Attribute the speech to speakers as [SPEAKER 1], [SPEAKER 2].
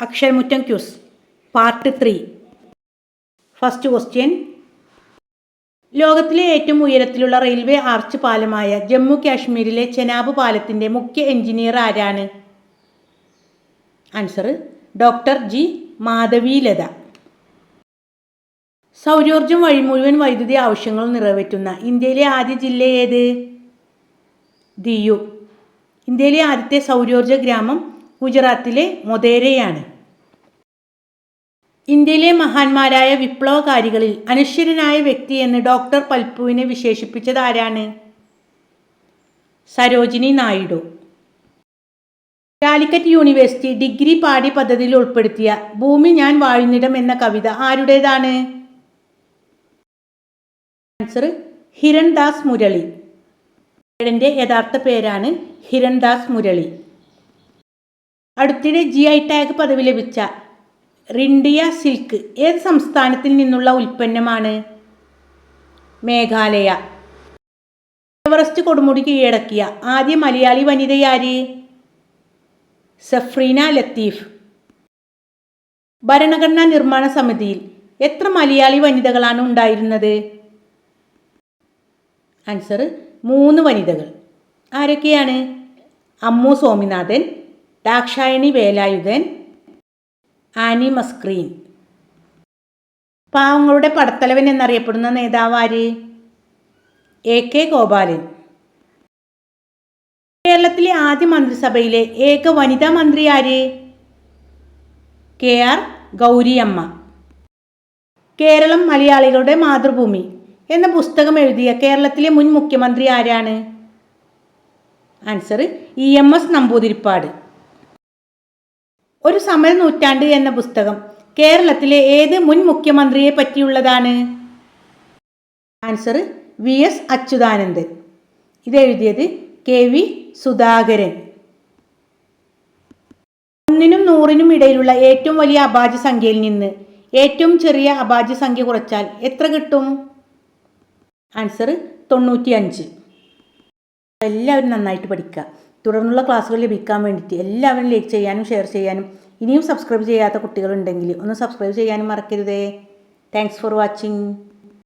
[SPEAKER 1] അക്ഷരമുറ്റം quiz part 3. First question. ലോകത്തിലെ ഏറ്റവും ഉയരത്തിലുള്ള റെയിൽവേ ആർച്ച് പാലമായ ജമ്മു കാശ്മീരിലെ ചെനാബ് പാലത്തിൻ്റെ മുഖ്യ എഞ്ചിനീയർ ആരാണ്? Answer doctor G Madhavilatha. സൗരോർജം വഴി മുഴുവൻ വൈദ്യുതി ആവശ്യങ്ങളും നിറവേറ്റുന്ന ഇന്ത്യയിലെ ആദ്യ ജില്ല ഏത്? ദിയു. ഇന്ത്യയിലെ ആദ്യത്തെ സൗരോർജ ഗ്രാമം ഗുജറാത്തിലെ മൊതേരയാണ്. ഇന്ത്യയിലെ മഹാന്മാരായ വിപ്ലവകാരികളിൽ അനശ്വരനായ വ്യക്തി എന്ന് ഡോക്ടർ പൽപുവിനെ വിശേഷിപ്പിച്ചത് ആരാണ്? സരോജിനി നായിഡു. കാലിക്കറ്റ് യൂണിവേഴ്സിറ്റി ഡിഗ്രി പാഠ്യ പദ്ധതിയിൽ ഉൾപ്പെടുത്തിയ ഭൂമി ഞാൻ വാഴുന്നിടം എന്ന കവിത ആരുടേതാണ്? ആൻസർ ഹിരൺദാസ് മുരളി. ന്റെ യഥാർത്ഥ പേരാണ് ഹിരൺദാസ് മുരളി. അടുത്തിടെ GI ടാഗ് പദവി ലഭിച്ച റിൻഡിയ സിൽക്ക് ഏത് സംസ്ഥാനത്തിൽ നിന്നുള്ള ഉൽപ്പന്നമാണ്? മേഘാലയ. എവറസ്റ്റ് കൊടുമുടി കീഴടക്കിയ ആദ്യ മലയാളി വനിതയാര്? സഫ്രീന ലത്തീഫ്. ഭരണഘടനാ നിർമ്മാണ സമിതിയിൽ എത്ര മലയാളി വനിതകളാണ് ഉണ്ടായിരുന്നത്? ആൻസർ 3 വനിതകൾ. ആരൊക്കെയാണ്? അമ്മു സ്വാമിനാഥൻ, ദാക്ഷായണി വേലായുധൻ, ആനി മസ്ക്രീൻ. പാവങ്ങളുടെ പടത്തലവൻ എന്നറിയപ്പെടുന്ന നേതാവാര്? AK ഗോപാലൻ. കേരളത്തിലെ ആദ്യ മന്ത്രിസഭയിലെ ഏക വനിതാ മന്ത്രി ആര്? KR ഗൗരിയമ്മ. കേരളം മലയാളികളുടെ മാതൃഭൂമി എന്ന പുസ്തകം എഴുതിയ കേരളത്തിലെ മുൻ മുഖ്യമന്ത്രി ആരാണ്? Answer EMS Namboodiripad. ഒരു സമര നൂറ്റാണ്ട് എന്ന പുസ്തകം കേരളത്തിലെ ഏത് മുൻ മുഖ്യമന്ത്രിയെ പറ്റിയുള്ളതാണ്? Answer VS Achuthanandan. ഇതെഴുതിയത് KV സുധാകരൻ. 1നും 100നും ഇടയിലുള്ള ഏറ്റവും വലിയ അഭാജ്യ സംഖ്യയിൽ നിന്ന് ഏറ്റവും ചെറിയ അഭാജ്യ സംഖ്യ കുറച്ചാൽ എത്ര കിട്ടും? ആൻസർ 95. എല്ലാവരും നന്നായിട്ട് പഠിക്കുക. തുടർന്നുള്ള ക്ലാസ്സുകൾ ലഭിക്കാൻ വേണ്ടിയിട്ട് എല്ലാവരും ലൈക്ക് ചെയ്യാനും ഷെയർ ചെയ്യാനും ഇനിയും സബ്സ്ക്രൈബ് ചെയ്യാത്ത കുട്ടികളുണ്ടെങ്കിൽ ഒന്ന് സബ്സ്ക്രൈബ് ചെയ്യാനും മറക്കരുതേ. Thanks for watching.